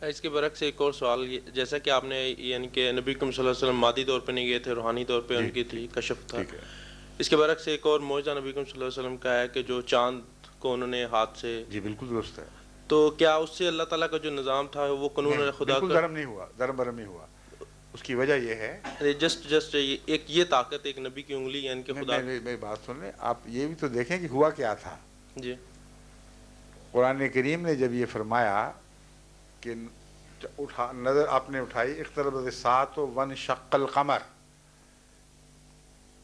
اس کے برعکس ایک اور سوال، جیسا کہ آپ نے یعنی کہ نبی کریم صلی اللہ علیہ وسلم مادی طور پہ نہیں گئے تھے، روحانی طور پہ ان جی کی تھی، کشف تھا. ٹھیک ہے. اس کے برعکس ایک اور معجزہ نبی کریم صلی اللہ علیہ وسلم کا ہے کہ جو چاند کو انہوں نے ہاتھ سے، جی بالکل درست ہے. تو کیا اس سے اللہ تعالیٰ کا جو نظام تھا وہ قانون نہیں خدا بالکل کا، دھرم نہیں ہوا، دھرم برم نہیں ہوا. اس کی وجہ یہ ہے، جسٹ ایک یہ طاقت ایک نبی کی انگلی یعنی کہ خدا. میری بات سن لیں آپ. یہ بھی تو دیکھیں کہ ہوا کیا تھا. جی قرآن کریم نے جب یہ فرمایا کہ نظر آپ نے اٹھائی، اقتربت الساعۃ وانشق القمر،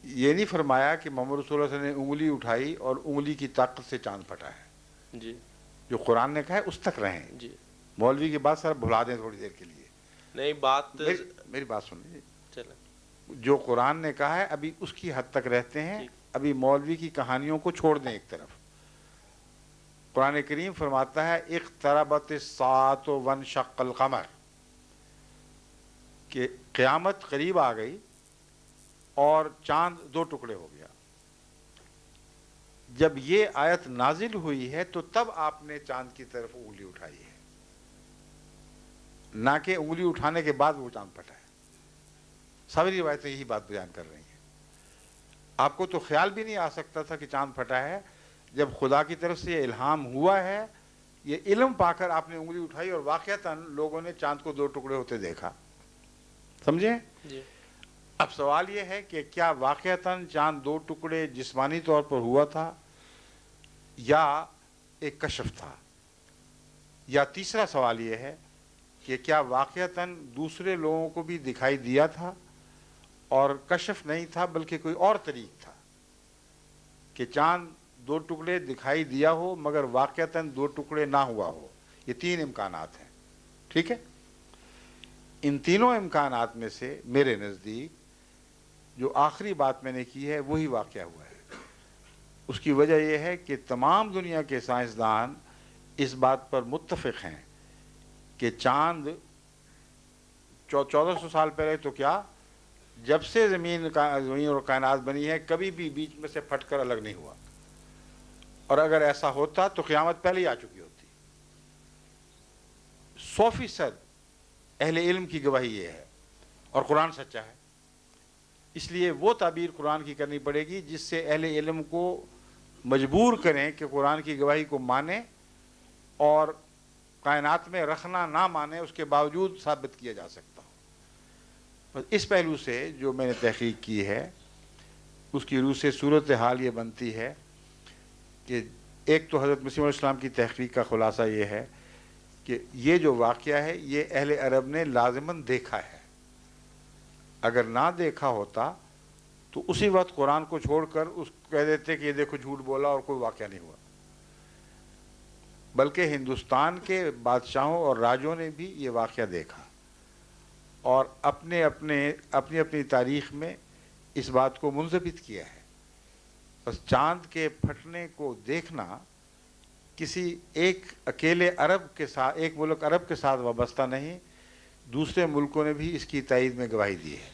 یہ نہیں فرمایا کہ محمد رسول اللہ صلی اللہ علیہ وسلم نے انگلی اٹھائی اور انگلی کی طاقت سے چاند پھٹا ہے. جی جو قرآن نے کہا ہے اس تک رہیں. جی مولوی کی بات سر بھلا دیں تھوڑی دیر کے لیے. نہیں بات میری بات سن لیجیے. چلیں جو قرآن نے کہا ہے ابھی اس کی حد تک رہتے ہیں. ٹھیک. ابھی مولوی کی کہانیوں کو چھوڑ دیں ایک طرف. قرآن کریم فرماتا ہے اقتربت الساعۃ وانشق القمر، کہ قیامت قریب آ گئی اور چاند دو ٹکڑے ہو گیا. جب یہ آیت نازل ہوئی ہے تو تب آپ نے چاند کی طرف انگلی اٹھائی ہے، نہ کہ انگلی اٹھانے کے بعد وہ چاند پھٹا ہے. ساری روایتیں یہی بات بیان کر رہی ہیں. آپ کو تو خیال بھی نہیں آ سکتا تھا کہ چاند پھٹا ہے. جب خدا کی طرف سے یہ الہام ہوا ہے، یہ علم پا کر آپ نے انگلی اٹھائی اور واقعتاً لوگوں نے چاند کو دو ٹکڑے ہوتے دیکھا. سمجھیں؟ جی اب سوال یہ ہے کہ کیا واقعتاً چاند دو ٹکڑے جسمانی طور پر ہوا تھا یا ایک کشف تھا؟ یا تیسرا سوال یہ ہے کہ کیا واقعتاً دوسرے لوگوں کو بھی دکھائی دیا تھا اور کشف نہیں تھا بلکہ کوئی اور طریق تھا کہ چاند دو ٹکڑے دکھائی دیا ہو مگر واقعتاً دو ٹکڑے نہ ہوا ہو؟ یہ تین امکانات ہیں. ٹھیک ہے. ان تینوں امکانات میں سے میرے نزدیک جو آخری بات میں نے کی ہے وہی واقعہ ہوا ہے. اس کی وجہ یہ ہے کہ تمام دنیا کے سائنسدان اس بات پر متفق ہیں کہ چاند 1400 سال پہلے تو کیا، جب سے زمین اور کائنات بنی ہے کبھی بھی بیچ میں سے پھٹ کر الگ نہیں ہوا. اور اگر ایسا ہوتا تو قیامت پہلے ہی آ چکی ہوتی. 100% اہل علم کی گواہی یہ ہے اور قرآن سچا ہے. اس لیے وہ تعبیر قرآن کی کرنی پڑے گی جس سے اہل علم کو مجبور کریں کہ قرآن کی گواہی کو مانیں اور کائنات میں رکھنا نہ مانے اس کے باوجود ثابت کیا جا سکتا ہو. بس اس پہلو سے جو میں نے تحقیق کی ہے اس کی روح سے صورتحال یہ بنتی ہے کہ ایک تو حضرت مسیح علیہ السلام کی تحقیق کا خلاصہ یہ ہے کہ یہ جو واقعہ ہے یہ اہل عرب نے لازماً دیکھا ہے. اگر نہ دیکھا ہوتا تو اسی وقت قرآن کو چھوڑ کر اس کہہ دیتے کہ یہ دیکھو جھوٹ بولا اور کوئی واقعہ نہیں ہوا. بلکہ ہندوستان کے بادشاہوں اور راجوں نے بھی یہ واقعہ دیکھا اور اپنی اپنی تاریخ میں اس بات کو منضبط کیا ہے. بس چاند کے پھٹنے کو دیکھنا کسی ایک اکیلے عرب کے ساتھ، ایک ملک عرب کے ساتھ وابستہ نہیں، دوسرے ملکوں نے بھی اس کی تائید میں گواہی دی ہے.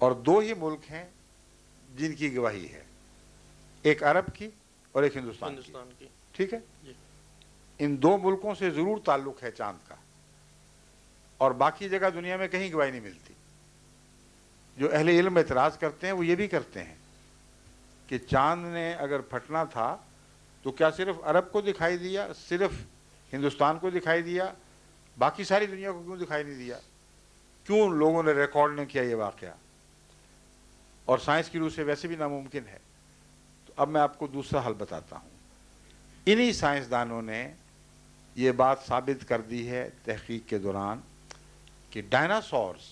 اور دو ہی ملک ہیں جن کی گواہی ہے، ایک عرب کی اور ایک ہندوستان کی. ٹھیک ہے. جی ان دو ملکوں سے ضرور تعلق ہے چاند کا، اور باقی جگہ دنیا میں کہیں گواہی نہیں ملتی. جو اہل علم اعتراض کرتے ہیں وہ یہ بھی کرتے ہیں کہ چاند نے اگر پھٹنا تھا تو کیا صرف عرب کو دکھائی دیا، صرف ہندوستان کو دکھائی دیا، باقی ساری دنیا کو کیوں دکھائی نہیں دیا؟ کیوں لوگوں نے ریکارڈ نہیں کیا یہ واقعہ؟ اور سائنس کی روح سے ویسے بھی ناممکن ہے. تو اب میں آپ کو دوسرا حل بتاتا ہوں. انہی سائنسدانوں نے یہ بات ثابت کر دی ہے تحقیق کے دوران کہ ڈائناسورس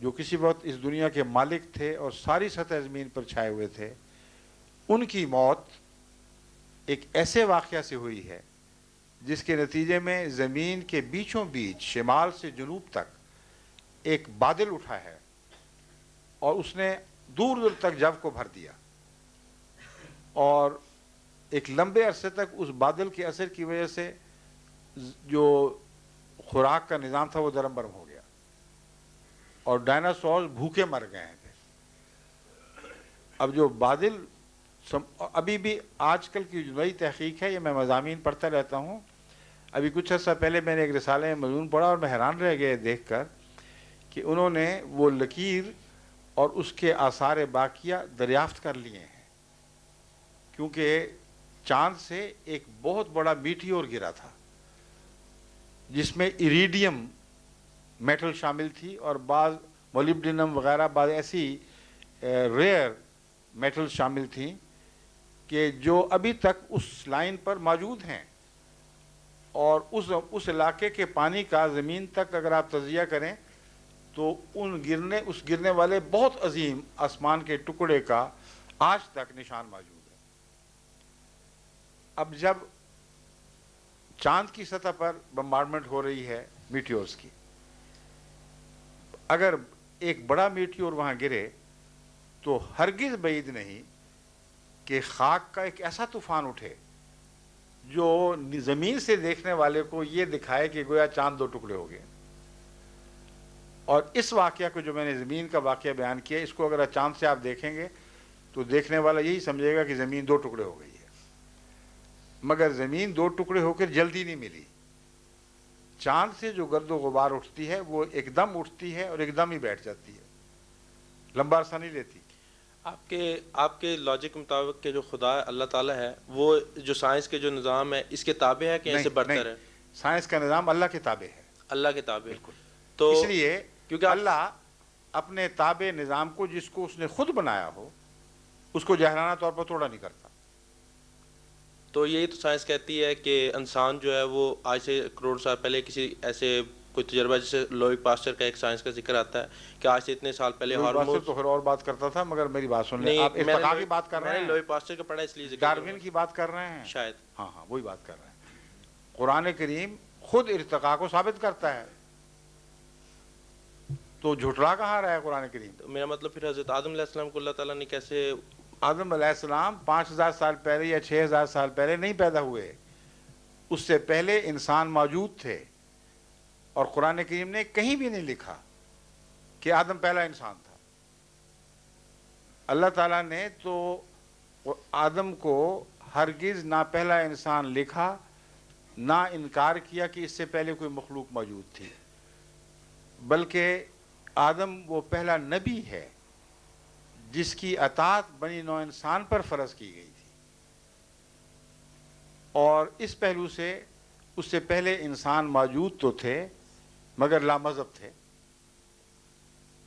جو کسی وقت اس دنیا کے مالک تھے اور ساری سطح زمین پر چھائے ہوئے تھے، ان کی موت ایک ایسے واقعہ سے ہوئی ہے جس کے نتیجے میں زمین کے بیچوں بیچ شمال سے جنوب تک ایک بادل اٹھا ہے اور اس نے دور دور تک جو کو بھر دیا، اور ایک لمبے عرصے تک اس بادل کے اثر کی وجہ سے جو خوراک کا نظام تھا وہ درم برم ہو گیا اور ڈائناسورز بھوکے مر گئے تھے. اب جو بادل ابھی بھی آج کل کی جو نئی تحقیق ہے، یہ میں مضامین پڑھتا رہتا ہوں، ابھی کچھ عرصہ پہلے میں نے ایک رسالے میں مضمون پڑھا اور میں حیران رہ گیا دیکھ کر کہ انہوں نے وہ لکیر اور اس کے آثار باقیہ دریافت کر لیے ہیں، کیونکہ چاند سے ایک بہت بڑا میٹیور گرا تھا جس میں ایریڈیم میٹل شامل تھی اور بعض مولیبڈینم وغیرہ بعض ایسی ریئر میٹل شامل تھیں کہ جو ابھی تک اس لائن پر موجود ہیں، اور اس علاقے کے پانی کا زمین تک اگر آپ تجزیہ کریں تو اس گرنے والے بہت عظیم آسمان کے ٹکڑے کا آج تک نشان موجود ہے۔ اب جب چاند کی سطح پر بمبارڈمنٹ ہو رہی ہے میٹیورز کی، اگر ایک بڑا میٹیور وہاں گرے تو ہرگز بعید نہیں کہ خاک کا ایک ایسا طوفان اٹھے جو زمین سے دیکھنے والے کو یہ دکھائے کہ گویا چاند دو ٹکڑے ہو گئے۔ اور اس واقعہ کو جو میں نے زمین کا واقعہ بیان کیا، اس کو اگر چاند سے آپ دیکھیں گے تو دیکھنے والا یہی سمجھے گا کہ زمین دو ٹکڑے ہو گئی ہے، مگر زمین دو ٹکڑے ہو کر جلدی نہیں ملی۔ چاند سے جو گرد و غبار اٹھتی ہے وہ ایک دم اٹھتی ہے اور ایک دم ہی بیٹھ جاتی ہے، لمبا عرصہ نہیں لیتی۔ آپ کے لاجک کے مطابق کہ جو خدا اللہ تعالیٰ ہے وہ جو سائنس کے جو نظام ہے اس کے تابع ہے کہ ایسے برتر ہے؟ سائنس کا نظام اللہ کے تابع ہے، اللہ کے تابع۔ بالکل۔ تو اس لیے کیونکہ اللہ اپنے تابع نظام کو جس کو اس نے خود بنایا ہو اس کو جاہلانہ طور پر توڑا نہیں کرتا۔ تو یہی تو سائنس کہتی ہے کہ انسان جو ہے وہ آج سے کروڑ سال پہلے کسی ایسے کوئی تجربہ، جیسے لوئک پاسچر کا ایک سائنس کا ذکر آتا ہے کہ آج سے اتنے سال پہلے ہارمونز، تو پھر اور بات کرتا تھا، مگر میری بات سن لیں نہیں، آپ، ارتقاء کی بات کر میں رہے نے ہیں، لوئک پاسچر کا پڑھا اس لیے ذکر ڈاروین کی بات کر رہے ہیں شاید۔ ہاں وہی بات کر رہے ہیں۔ قرآن کریم خود ارتقاء کو ثابت کرتا ہے، تو جھٹلا کہاں رہا ہے قرآن کریم؟ تو میرا مطلب پھر حضرت آدم علیہ السلام کو اللہ تعالیٰ نے کیسے؟ آدم علیہ السلام 5000 سال پہلے یا 6000 سال پہلے نہیں پیدا ہوئے، اس سے پہلے انسان موجود تھے، اور قرآن کریم نے کہیں بھی نہیں لکھا کہ آدم پہلا انسان تھا۔ اللہ تعالیٰ نے تو آدم کو ہرگز نہ پہلا انسان لکھا، نہ انکار کیا کہ اس سے پہلے کوئی مخلوق موجود تھی، بلکہ آدم وہ پہلا نبی ہے جس کی اطاعت بنی نوع انسان پر فرض کی گئی تھی، اور اس پہلو سے اس سے پہلے انسان موجود تو تھے مگر لامذہب تھے۔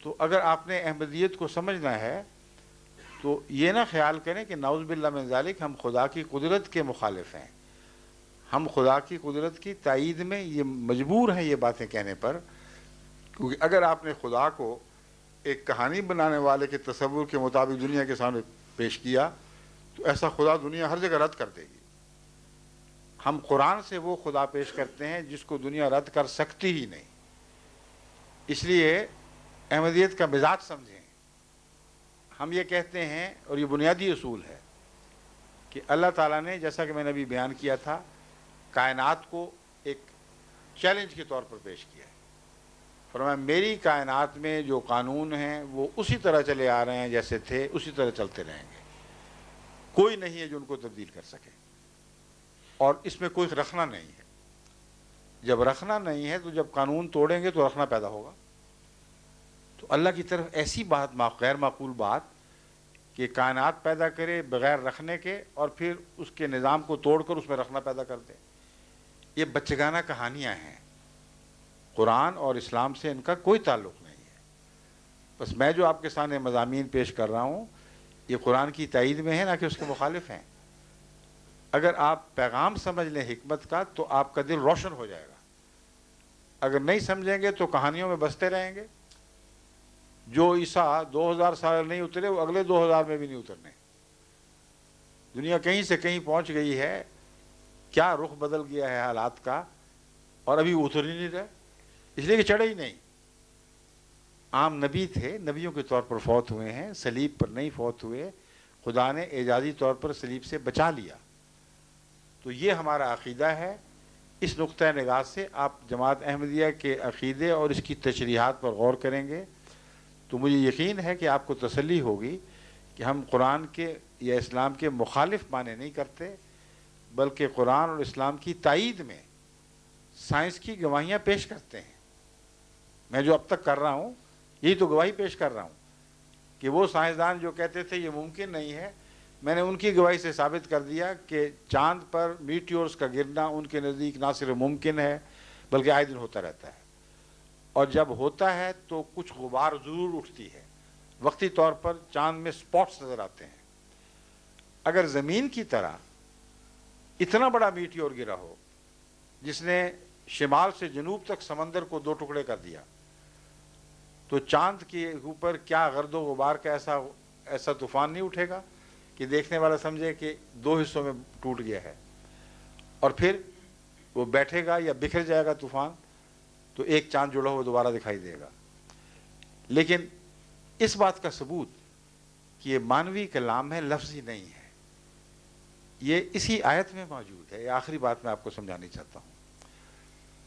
تو اگر آپ نے احمدیت کو سمجھنا ہے تو یہ نہ خیال کریں کہ نعوذ باللہ من ذالک ہم خدا کی قدرت کے مخالف ہیں، ہم خدا کی قدرت کی تائید میں یہ مجبور ہیں یہ باتیں کہنے پر، کیونکہ اگر آپ نے خدا کو ایک کہانی بنانے والے کے تصور کے مطابق دنیا کے سامنے پیش کیا تو ایسا خدا دنیا ہر جگہ رد کر دے گی۔ ہم قرآن سے وہ خدا پیش کرتے ہیں جس کو دنیا رد کر سکتی ہی نہیں۔ اس لیے احمدیت کا مزاج سمجھیں، ہم یہ کہتے ہیں، اور یہ بنیادی اصول ہے، کہ اللہ تعالیٰ نے جیسا کہ میں نے ابھی بیان کیا تھا کائنات کو ایک چیلنج کے طور پر پیش کیا ہے۔ فرمایا میری کائنات میں جو قانون ہیں وہ اسی طرح چلے آ رہے ہیں جیسے تھے، اسی طرح چلتے رہیں گے، کوئی نہیں ہے جو ان کو تبدیل کر سکے، اور اس میں کوئی رکھنا نہیں ہے۔ جب رکھنا نہیں ہے تو جب قانون توڑیں گے تو رکھنا پیدا ہوگا۔ تو اللہ کی طرف ایسی بات غیر معقول بات کہ کائنات پیدا کرے بغیر رکھنے کے اور پھر اس کے نظام کو توڑ کر اس میں رکھنا پیدا کر دے، یہ بچگانہ کہانیاں ہیں، قرآن اور اسلام سے ان کا کوئی تعلق نہیں ہے۔ بس میں جو آپ کے سامنے مضامین پیش کر رہا ہوں یہ قرآن کی تائید میں ہے، نہ کہ اس کے مخالف ہیں۔ اگر آپ پیغام سمجھ لیں حکمت کا تو آپ کا دل روشن ہو جائے گا، اگر نہیں سمجھیں گے تو کہانیوں میں بستے رہیں گے۔ جو عیسیٰ 2000 سال نہیں اترے وہ اگلے 2000 میں بھی نہیں اترنے۔ دنیا کہیں سے کہیں پہنچ گئی ہے، کیا رخ بدل گیا ہے حالات کا، اور ابھی اتر ہی نہیں رہے، اس لیے کہ چڑھے ہی نہیں۔ عام نبی تھے، نبیوں کے طور پر فوت ہوئے ہیں، صلیب پر نہیں فوت ہوئے، خدا نے اعجازی طور پر صلیب سے بچا لیا۔ تو یہ ہمارا عقیدہ ہے۔ اس نقطۂ نگاہ سے آپ جماعت احمدیہ کے عقیدے اور اس کی تشریحات پر غور کریں گے تو مجھے یقین ہے کہ آپ کو تسلی ہوگی کہ ہم قرآن کے یا اسلام کے مخالف معنی نہیں کرتے، بلکہ قرآن اور اسلام کی تائید میں سائنس کی گواہیاں پیش کرتے ہیں. میں جو اب تک کر رہا ہوں یہی تو گواہی پیش کر رہا ہوں کہ وہ سائنسدان جو کہتے تھے یہ ممکن نہیں ہے، میں نے ان کی گواہی سے ثابت کر دیا کہ چاند پر میٹیورز کا گرنا ان کے نزدیک نہ صرف ممکن ہے بلکہ آئے دن ہوتا رہتا ہے، اور جب ہوتا ہے تو کچھ غبار ضرور اٹھتی ہے، وقتی طور پر چاند میں سپاٹس نظر آتے ہیں. اگر زمین کی طرح اتنا بڑا میٹیور گرا ہو جس نے شمال سے جنوب تک سمندر کو 2 ٹکڑے کر دیا، تو چاند کے اوپر کیا گرد و غبار کا ایسا طوفان نہیں اٹھے گا کہ دیکھنے والا سمجھے کہ 2 حصوں میں ٹوٹ گیا ہے، اور پھر وہ بیٹھے گا یا بکھر جائے گا طوفان تو ایک چاند جڑا ہوا دوبارہ دکھائی دے گا. لیکن اس بات کا ثبوت کہ یہ مانوی کلام ہے، لفظی نہیں ہے، یہ اسی آیت میں موجود ہے. یہ آخری بات میں آپ کو سمجھانی چاہتا ہوں.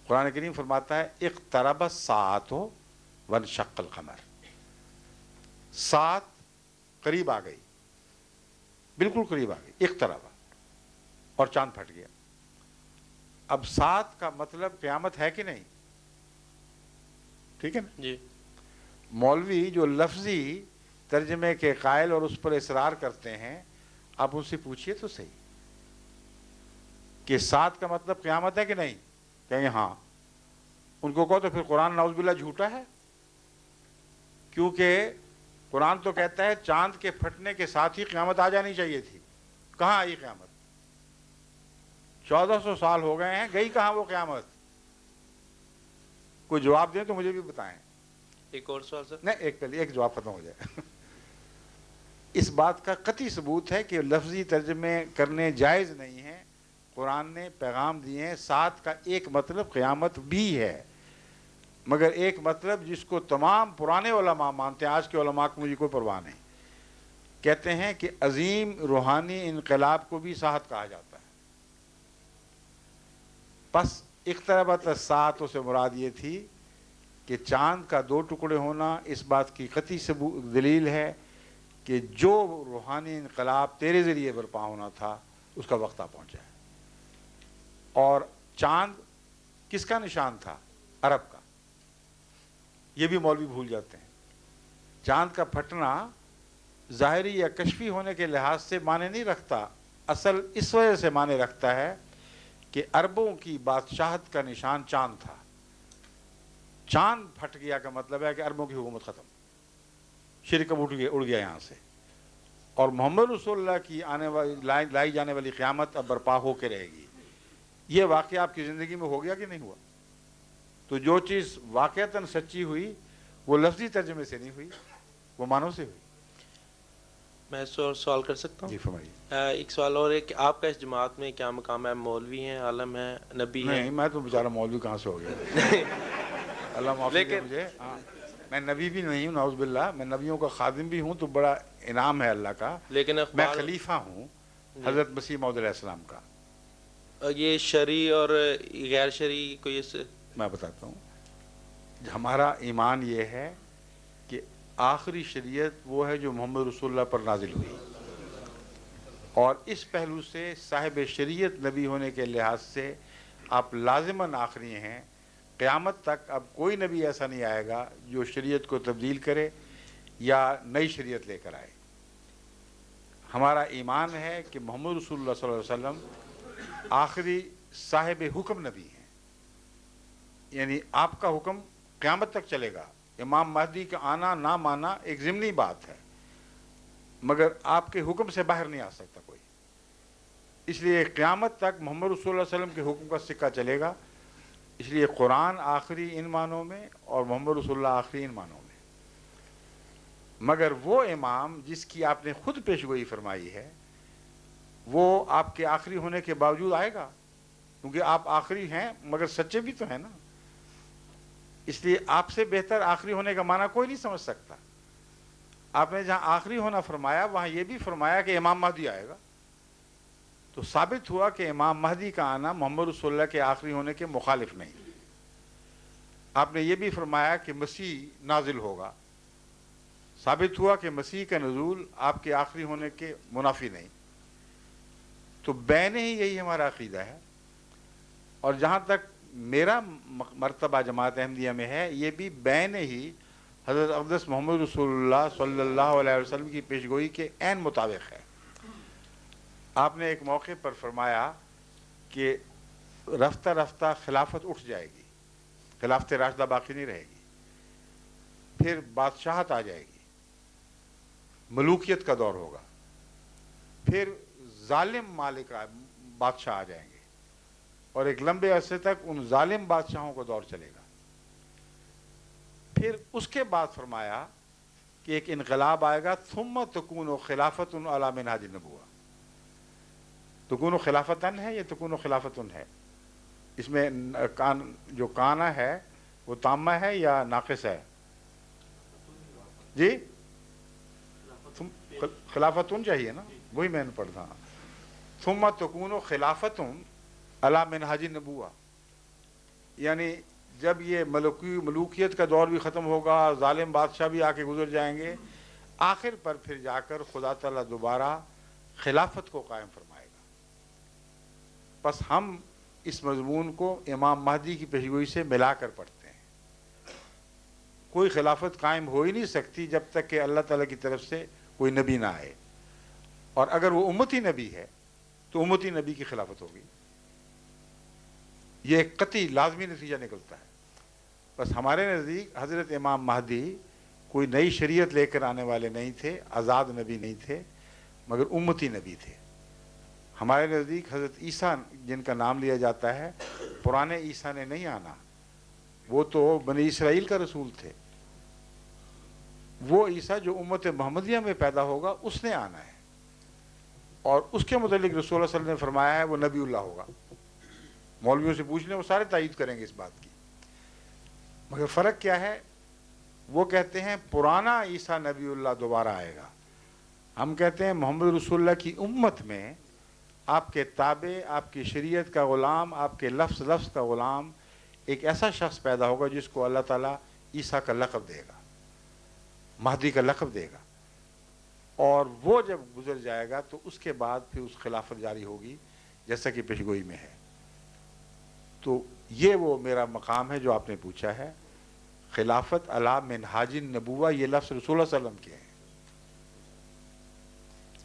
قرآن کریم فرماتا ہے اقترب الساعۃ وانشق القمر. ساعت قریب آ گئی، بالکل قریب آ گئی، اقترب، اور چاند پھٹ گیا. اب ساعت کا مطلب قیامت ہے کہ نہیں؟ ٹھیک ہے نا؟ جی. مولوی جو لفظی ترجمے کے قائل اور اس پر اصرار کرتے ہیں، آپ ان سے پوچھئے تو صحیح کہ ساعت کا مطلب قیامت ہے کہ نہیں؟ کہیں گے ہاں. ان کو کہو تو پھر قرآن نعوذ باللہ جھوٹا ہے، کیونکہ قرآن تو کہتا ہے چاند کے پھٹنے کے ساتھ ہی قیامت آ جانی چاہیے تھی. کہاں آئی قیامت؟ 1400 سال ہو گئے ہیں، گئی کہاں وہ قیامت؟ کوئی جواب دیں تو مجھے بھی بتائیں. ایک اور سوال سر. نہیں، ایک جواب ختم ہو جائے. اس بات کا قطعی ثبوت ہے کہ لفظی ترجمے کرنے جائز نہیں ہیں. قرآن نے پیغام دیے ہیں. ساتھ کا ایک مطلب قیامت بھی ہے، مگر ایک مطلب جس کو تمام پرانے علماء مانتے ہیں، آج کے علماء کو مجھے کوئی پرواہ نہیں، کہتے ہیں کہ عظیم روحانی انقلاب کو بھی ساعت کہا جاتا ہے. پس اقتربت الساعۃ سے مراد یہ تھی کہ چاند کا 2 ٹکڑے ہونا اس بات کی قطعی دلیل ہے کہ جو روحانی انقلاب تیرے ذریعے برپا ہونا تھا اس کا وقت آ پہنچا ہے. اور چاند کس کا نشان تھا؟ عرب کا. یہ بھی مولوی بھول جاتے ہیں. چاند کا پھٹنا ظاہری یا کشفی ہونے کے لحاظ سے معنی نہیں رکھتا، اصل اس وجہ سے معنی رکھتا ہے کہ عربوں کی بادشاہت کا نشان چاند تھا. چاند پھٹ گیا کا مطلب ہے کہ عربوں کی حکومت ختم، شرک اب اڑ گیا یہاں سے، اور محمد رسول اللہ کی لائی جانے والی قیامت اب برپا ہو کے رہے گی. یہ واقعہ آپ کی زندگی میں ہو گیا کہ نہیں ہوا؟ تو جو چیز واقعتاً سچی ہوئی وہ لفظی ترجمے سے نہیں ہوئی، وہ معنوں سے ہوئی. میں سوال کر سکتا ہوں؟ جی فرمائیے. ایک سوال اور ہے کہ آپ کا اس جماعت میں کیا مقام ہے؟ مولوی ہیں، عالم ہیں، نبی ہیں؟ نہیں، میں تو بیچارہ مولوی کہاں سے ہو گیا. اللہ معافی دے مجھے. میں نبی بھی نہیں ہوں، نعوذ باللہ. میں نبیوں کا خادم بھی ہوں تو بڑا انعام ہے اللہ کا. لیکن میں خلیفہ ہوں حضرت مسیح موعود علیہ السلام کا. یہ شرعی اور غیر شرعی کوئی اس میں بتاتا ہوں. ہمارا ایمان یہ ہے کہ آخری شریعت وہ ہے جو محمد رسول اللہ پر نازل ہوئی، اور اس پہلو سے صاحب شریعت نبی ہونے کے لحاظ سے آپ لازماً آخری ہیں. قیامت تک اب کوئی نبی ایسا نہیں آئے گا جو شریعت کو تبدیل کرے یا نئی شریعت لے کر آئے. ہمارا ایمان ہے کہ محمد رسول اللہ صلی اللہ علیہ وسلم آخری صاحب حکم نبی ہیں، یعنی آپ کا حکم قیامت تک چلے گا. امام مہدی کا آنا نہ مانا ایک ضمنی بات ہے، مگر آپ کے حکم سے باہر نہیں آ سکتا کوئی. اس لیے قیامت تک محمد رسول اللہ علیہ وسلم کے حکم کا سکہ چلے گا. اس لیے قرآن آخری ان معنوں میں اور محمد رسول اللہ آخری ان معنوں میں. مگر وہ امام جس کی آپ نے خود پیشگوئی فرمائی ہے وہ آپ کے آخری ہونے کے باوجود آئے گا، کیونکہ آپ آخری ہیں مگر سچے بھی تو ہیں نا. اس لیے آپ سے بہتر آخری ہونے کا معنی کوئی نہیں سمجھ سکتا. آپ نے جہاں آخری ہونا فرمایا وہاں یہ بھی فرمایا کہ امام مہدی آئے گا، تو ثابت ہوا کہ امام مہدی کا آنا محمد رسول اللہ کے آخری ہونے کے مخالف نہیں. آپ نے یہ بھی فرمایا کہ مسیح نازل ہوگا، ثابت ہوا کہ مسیح کا نزول آپ کے آخری ہونے کے منافی نہیں. تو بین ہی یہی ہمارا عقیدہ ہے. اور جہاں تک میرا مرتبہ جماعت احمدیہ میں ہے یہ بھی بین ہی حضرت اقدس محمد رسول اللہ صلی اللہ علیہ وسلم کی پیشگوئی کے عین مطابق ہے۔ آپ نے ایک موقع پر فرمایا کہ رفتہ رفتہ خلافت اٹھ جائے گی، خلافت راشدہ باقی نہیں رہے گی، پھر بادشاہت آ جائے گی، ملوکیت کا دور ہوگا، پھر ظالم مالک بادشاہ آ جائیں گے، اور ایک لمبے عرصے تک ان ظالم بادشاہوں کا دور چلے گا۔ پھر اس کے بعد فرمایا کہ ایک انقلاب آئے گا، ثم تکون خلافت علی منہاج النبوہ۔ تکون خلافتن ہے، یہ تکون خلافتن ہے، اس میں جو کانا ہے وہ تامہ ہے یا ناقص ہے؟ جی خلافتن چاہیے نا، وہی میں نے پڑھا۔ ثم تکون خلافتن علی منہاج النبوہ، یعنی جب یہ ملوکیت کا دور بھی ختم ہوگا، ظالم بادشاہ بھی آ کے گزر جائیں گے، آخر پر پھر جا کر خدا تعالیٰ دوبارہ خلافت کو قائم فرمائے گا۔ بس ہم اس مضمون کو امام مہدی کی پیشگوئی سے ملا کر پڑھتے ہیں۔ کوئی خلافت قائم ہو ہی نہیں سکتی جب تک کہ اللہ تعالیٰ کی طرف سے کوئی نبی نہ آئے، اور اگر وہ امتی نبی ہے تو امتی نبی کی خلافت ہوگی۔ یہ ایک قطعی لازمی نتیجہ نکلتا ہے۔ بس ہمارے نزدیک حضرت امام مہدی کوئی نئی شریعت لے کر آنے والے نہیں تھے، آزاد نبی نہیں تھے، مگر امتی نبی تھے۔ ہمارے نزدیک حضرت عیسیٰ جن کا نام لیا جاتا ہے، پرانے عیسیٰ نے نہیں آنا، وہ تو بنی اسرائیل کا رسول تھے۔ وہ عیسیٰ جو امت محمدیہ میں پیدا ہوگا اس نے آنا ہے، اور اس کے متعلق رسول اللہ صلی اللہ علیہ وسلم نے فرمایا ہے وہ نبی اللہ ہوگا۔ مولویوں سے پوچھ لیں، وہ سارے تائید کریں گے اس بات کی۔ مگر فرق کیا ہے؟ وہ کہتے ہیں پرانا عیسیٰ نبی اللہ دوبارہ آئے گا، ہم کہتے ہیں محمد رسول اللہ کی امت میں آپ کے تابع، آپ کی شریعت کا غلام، آپ کے لفظ کا غلام ایک ایسا شخص پیدا ہوگا جس کو اللہ تعالیٰ عیسیٰ کا لقب دے گا، مہدی کا لقب دے گا، اور وہ جب گزر جائے گا تو اس کے بعد پھر اس خلافت جاری ہوگی جیسا کہ پیشگوئی میں ہے۔ تو یہ وہ میرا مقام ہے جو آپ نے پوچھا ہے، خلافت علی منہاج النبوہ، یہ لفظ رسول اللہ صلی اللہ علیہ وسلم کے ہیں۔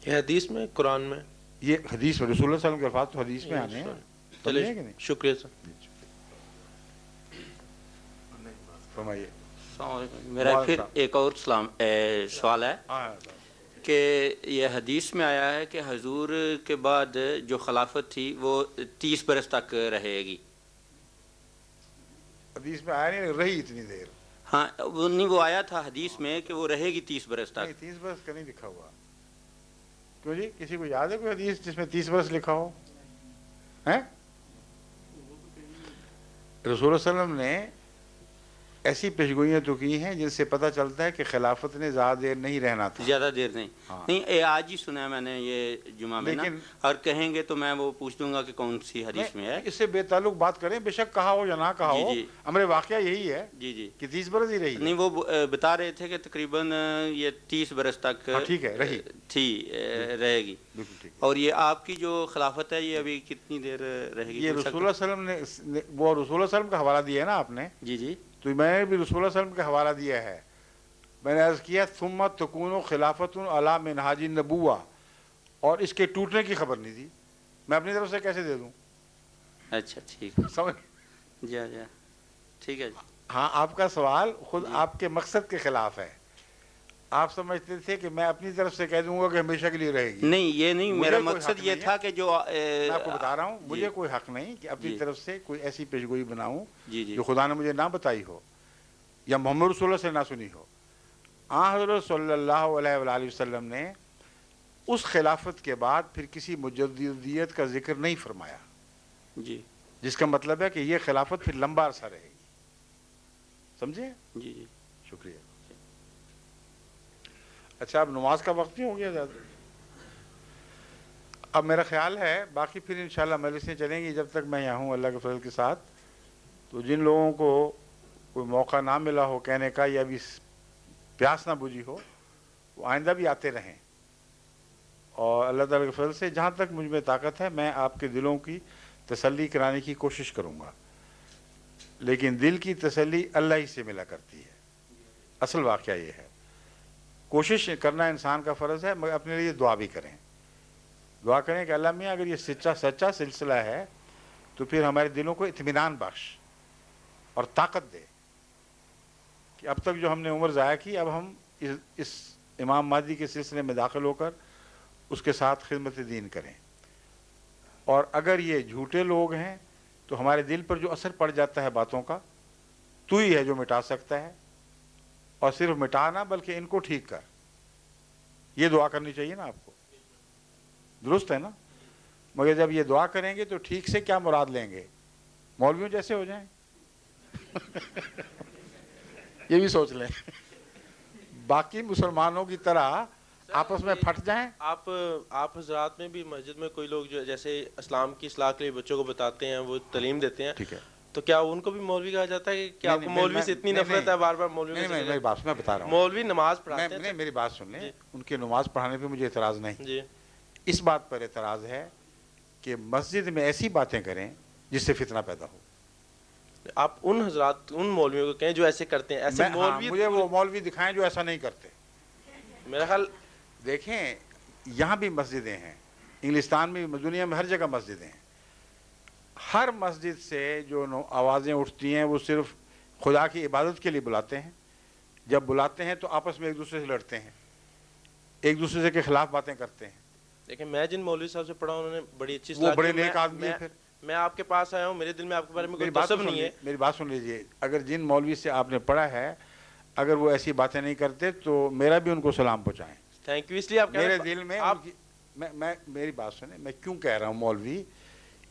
یہ حدیث میں، قرآن میں، یہ حدیث میں رسول اللہ صلی اللہ علیہ وسلم کے الفاظ تو حدیث میں آنے ہیں، چلے، شکریہ سر۔ فرمائیے۔ السلام علیکم۔ میرا پھر ایک اور سوال ہے کہ یہ حدیث میں آیا ہے کہ حضور کے بعد جو خلافت تھی وہ 30 برس تک رہے گی۔ حدیث میں آیا نہیں، رہی اتنی دیر۔ ہاں وہ نہیں، وہ آیا تھا حدیث میں کہ وہ رہے گی 30 برس تک۔ نہیں، 30 برس کا نہیں لکھا ہوا۔ کیوں جی، کسی کو یاد ہے کوئی حدیث جس میں 30 برس لکھا ہو؟ ہیں؟ رسول اللہ صلی اللہ علیہ وسلم نے ایسی پیشگوئیاں تو کی ہیں جن سے پتہ چلتا ہے کہ خلافت نے زیادہ دیر نہیں رہنا تھا، زیادہ دیر نہیں۔ ہاں۔ نہیں، آج ہی سنا ہے میں نے یہ جمعہ میں نا، اور کہیں گے تو میں وہ پوچھ دوں گا کہ کون سی حدیث میں ہے۔ اس سے بے تعلق بات کریں، بے شک کہا ہو یا نہ کہا ہو، امر واقعہ یہی ہے جی جی کہ 30 برس ہی رہی۔ نہیں، وہ بتا رہے تھے کہ تقریباً یہ 30 برس تک ٹھیک ہے، رہی تھی، رہے گی۔ بالکل ٹھیک۔ اور یہ آپ کی جو خلافت ہے یہ ابھی کتنی دیر رہے گی؟ یہ رسول اللہ صلی اللہ علیہ وسلم نے، وہ رسول اللہ صلی اللہ علیہ وسلم کا حوالہ دیا ہے نا آپ نے، جی جی، تو میں نے بھی رسول اللہ صلی اللہ علیہ وسلم کا حوالہ دیا ہے۔ میں نے عرض کیا ثم تکون خلافت علی منہاج النبوہ، اور اس کے ٹوٹنے کی خبر نہیں تھی، میں اپنی طرف سے کیسے دے دوں؟ اچھا ٹھیک، سمجھ؟ جی جی ٹھیک ہے جی۔ ہاں، آپ کا سوال خود آپ کے مقصد کے خلاف ہے۔ آپ سمجھتے تھے کہ میں اپنی طرف سے کہہ دوں گا کہ ہمیشہ کے لیے رہے گی۔ نہیں، یہ نہیں، میرا مقصد یہ تھا کہ جو میں آپ کو بتا رہا ہوں، مجھے کوئی حق نہیں کہ اپنی طرف سے کوئی ایسی پیشگوئی بناؤں جو خدا نے مجھے نہ بتائی ہو یا محمد رسول اللہ سے نہ سنی ہو۔ حضرت صلی اللہ علیہ وآلہ وسلم نے اس خلافت کے بعد پھر کسی مجددیت کا ذکر نہیں فرمایا، جی، جس کا مطلب ہے کہ یہ خلافت پھر لمبا عرصہ رہے گی۔ سمجھے؟ جی جی، شکریہ۔ اچھا، اب نماز کا وقت نہیں ہو گیا زیادہ؟ اب میرا خیال ہے باقی پھر انشاءاللہ مجلسیں چلیں گی جب تک میں یہاں ہوں اللہ کے فضل کے ساتھ۔ تو جن لوگوں کو کوئی موقع نہ ملا ہو کہنے کا یا ابھی پیاس نہ بجھی ہو، وہ آئندہ بھی آتے رہیں، اور اللہ تعالیٰ کے فضل سے جہاں تک مجھ میں طاقت ہے میں آپ کے دلوں کی تسلی کرانے کی کوشش کروں گا۔ لیکن دل کی تسلی اللہ ہی سے ملا کرتی ہے. اصل واقعہ یہ ہے. کوشش کرنا انسان کا فرض ہے، مگر اپنے لیے دعا بھی کریں. دعا کریں کہ اللہ میاں اگر یہ سچا سلسلہ ہے تو پھر ہمارے دلوں کو اطمینان بخش اور طاقت دے کہ اب تک جو ہم نے عمر ضائع کی، اب ہم اس امام مہدی کے سلسلے میں داخل ہو کر اس کے ساتھ خدمت دین کریں. اور اگر یہ جھوٹے لوگ ہیں تو ہمارے دل پر جو اثر پڑ جاتا ہے باتوں کا، تو ہی ہے جو مٹا سکتا ہے. اور صرف مٹانا بلکہ ان کو ٹھیک کر، یہ دعا کرنی چاہیے نا آپ کو. درست ہے نا؟ مگر جب یہ دعا کریں گے تو ٹھیک سے کیا مراد لیں گے؟ مولویوں جیسے ہو جائیں. یہ بھی سوچ لیں. باقی مسلمانوں کی طرح آپس میں پھٹ جائیں. آپ حضرات میں بھی مسجد میں کوئی لوگ جو جیسے اسلام کی اصلاح کے لیے بچوں کو بتاتے ہیں، وہ تعلیم دیتے ہیں، ٹھیک ہے، تو کیا ان کو بھی مولوی کہا جاتا ہے کہ آپ کو مولوی سے اتنی نفرت ہے بار بار مولوی؟ میری بات میں بتا رہا ہوں. مولوی نماز پڑھاتے ہیں. میری بات سن لیں. ان کے نماز پڑھانے پہ مجھے اعتراض نہیں. جی. اس بات پر اعتراض ہے کہ مسجد میں ایسی باتیں کریں جس سے فتنہ پیدا ہو. آپ ان حضرات، ان مولویوں کو کہیں جو ایسے کرتے ہیں. ایسے مولوی مجھے وہ مولوی دکھائیں جو ایسا نہیں کرتے. میرا خیال دیکھیں یہاں بھی مسجدیں ہیں، انگلستان میں بھی، دنیا میں ہر جگہ مسجدیں ہیں. ہر مسجد سے جو آوازیں اٹھتی ہیں وہ صرف خدا کی عبادت کے لیے بلاتے ہیں. جب بلاتے ہیں تو آپس میں ایک دوسرے سے لڑتے ہیں، ایک دوسرے کے خلاف باتیں کرتے ہیں. دیکھیں میں جن مولوی صاحب سے پڑھا انہوں نے بڑی اچھی وہ بڑے نیک آدمی ہیں. پھر میں آپ کے پاس آیا ہوں، میرے دل میں آپ کے بارے میں کوئی تعصب نہیں ہے. میری بات سن لیجئے. اگر جن مولوی سے آپ نے پڑھا ہے اگر وہ ایسی باتیں نہیں کرتے تو میرا بھی ان کو سلام پہنچائیں. Thank you. اس لیے آپ میرے دل میں میری بات سنیں، میں کیوں کہہ رہا ہوں مولوی؟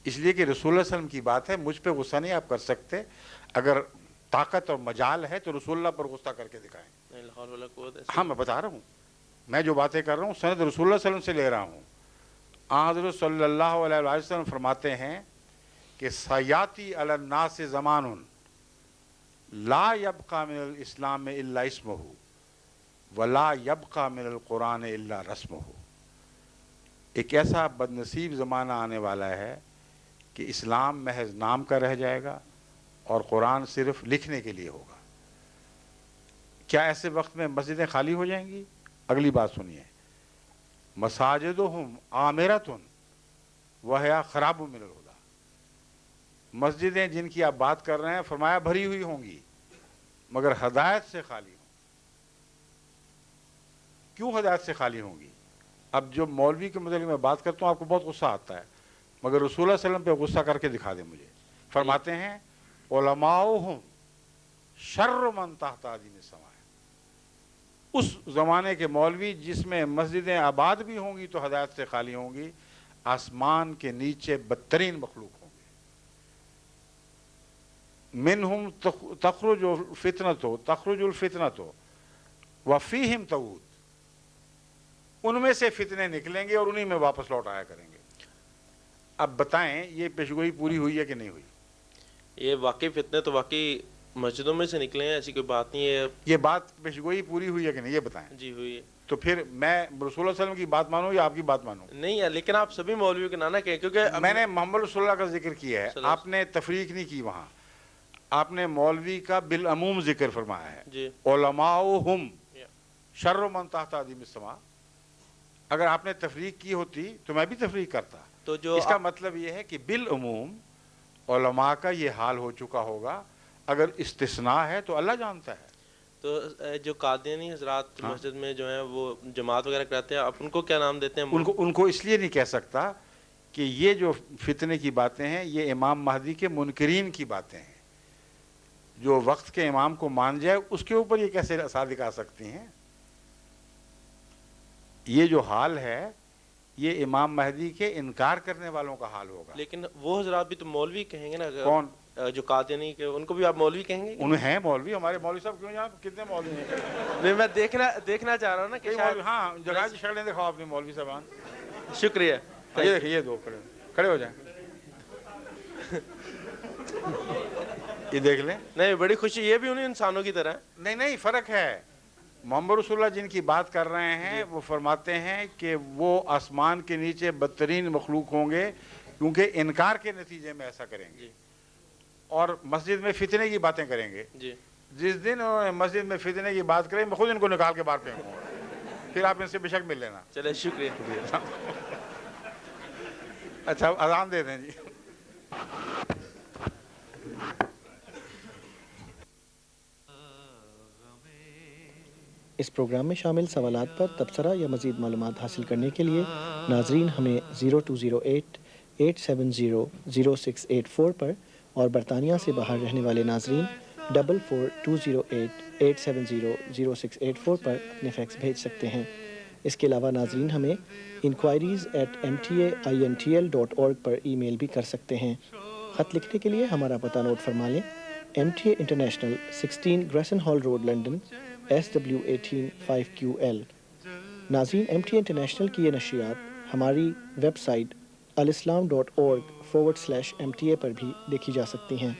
اس لیے کہ رسول اللہ علیہ وسلم کی بات ہے. مجھ پہ غصہ نہیں آپ کر سکتے. اگر طاقت اور مجال ہے تو رسول اللہ پر غصہ کر کے دکھائیں. ہاں میں بتا رہا ہوں، میں جو باتیں کر رہا ہوں سند رسول اللہ صلی اللہ علیہ وسلم سے لے رہا ہوں. حضرت صلی اللہ علیہ وسلم فرماتے ہیں کہ سیاتی علی الناس زمان لا یبقى من الاسلام الا اسمہ ولا یبقى من القرآن الا رسمہ. ایک ایسا بدنصیب زمانہ آنے والا ہے کہ اسلام محض نام کا رہ جائے گا اور قرآن صرف لکھنے کے لیے ہوگا. کیا ایسے وقت میں مسجدیں خالی ہو جائیں گی؟ اگلی بات سنیے. مساجدہم عامرۃ وہی خراب من الہدی. مسجدیں جن کی آپ بات کر رہے ہیں فرمایا بھری ہوئی ہوں گی مگر ہدایت سے خالی ہوں. کیوں ہدایت سے خالی ہوں گی؟ اب جو مولوی کے متعلق میں بات کرتا ہوں آپ کو بہت غصہ آتا ہے، مگر رسول اللہ صلی اللہ علیہ وسلم پہ غصہ کر کے دکھا دیں مجھے. فرماتے ہیں علماؤہم شر من تحت عدیم السماء. اس زمانے کے مولوی جس میں مسجدیں آباد بھی ہوں گی تو ہدایت سے خالی ہوں گی، آسمان کے نیچے بدترین مخلوق ہوں گے. منہم تخرج الفتنۃ وفیہم تعود. ان میں سے فتنے نکلیں گے اور انہی میں واپس لوٹ آیا کریں گے. اب بتائیں یہ پیشگوئی پوری ہوئی ہے کہ نہیں ہوئی؟ یہ واقعی فتنے تو واقعی مسجدوں میں سے نکلے ہیں، ایسی کوئی بات نہیں ہے. یہ بات پیشگوئی پوری ہوئی ہے کہ نہیں یہ بتائیں. جی ہوئی ہے. تو پھر میں رسول اللہ صلی اللہ علیہ وسلم کی بات مانوں یا آپ کی بات مانوں؟ نہیں ہے، لیکن آپ سبھی مولویوں کے نانا کہیں، کیونکہ میں نے محمد رسول اللہ کا ذکر کیا ہے، آپ نے تفریق نہیں کی. وہاں آپ نے مولوی کا بالعموم ذکر فرمایا ہے. جی. علماؤہم شر من تحت عدیم السماء. اگر آپ نے تفریق کی ہوتی تو میں بھی تفریق کرتا. تو جو اس کا مطلب یہ ہے کہ بالعموم علماء کا یہ حال ہو چکا ہوگا. اگر استثناء ہے تو اللہ جانتا ہے. تو جو قادیانی حضرات مسجد میں جو ہیں وہ جماعت وغیرہ کراتے ہیں، آپ ان کو کیا نام دیتے ہیں؟ ان کو اس لیے نہیں کہہ سکتا کہ یہ جو فتنے کی باتیں ہیں یہ امام مہدی کے منکرین کی باتیں ہیں. جو وقت کے امام کو مان جائے اس کے اوپر یہ کیسے صادق آ سکتی ہیں؟ یہ جو حال ہے یہ امام مہدی کے انکار کرنے والوں کا حال ہوگا. لیکن وہ حضرات بھی تو مولوی کہیں گے نا. کون؟ جو قادیانی کے، ان کو بھی آپ مولوی کہیں گے؟ انہیں ہیں مولوی. ہمارے مولوی صاحب کیوں یہاں کتنے مولوی ہیں؟ نہیں میں دیکھنا چاہ رہا ہوں نا کہ ہاں جگہ کی شکلیں دکھاؤ اپنے مولوی صاحبان. شکریہ. یہ دیکھیں یہ دو کھڑے ہو جائیں. یہ دیکھ لیں. نہیں بڑی خوشی، یہ بھی انہیں انسانوں کی طرح. نہیں فرق ہے. محمد رسول اللہ جن کی بات کر رہے ہیں وہ فرماتے ہیں کہ وہ آسمان کے نیچے بدترین مخلوق ہوں گے کیونکہ انکار کے نتیجے میں ایسا کریں گے. اور مسجد میں فتنے کی باتیں کریں گے. جی جس دن انہوں نے مسجد میں فتنے کی بات کریں میں خود ان کو نکال کے باہر پھینکوں گا, پھر آپ ان سے بے شک مل لینا. چلے شکریہ. اچھا اذان دے دیں جی. اس پروگرام میں شامل سوالات پر تبصرہ یا مزید معلومات حاصل کرنے کے لیے ناظرین ہمیں 0208-870-0684 پر اور برطانیہ سے باہر رہنے والے ناظرین 442088700684 پر اپنے فیکس بھیج سکتے ہیں. اس کے علاوہ ناظرین ہمیں inquiries@mtaintl.org پر ای میل بھی کر سکتے ہیں. خط لکھنے کے لیے ہمارا پتہ نوٹ فرما لیں. MTA international 16 Grierson hall road London SW18 5QL. ناظرین MTA انٹرنیشنل کی یہ نشریات ہماری ویب سائٹ alislam.org/MTA پر بھی دیکھی جا سکتی ہیں.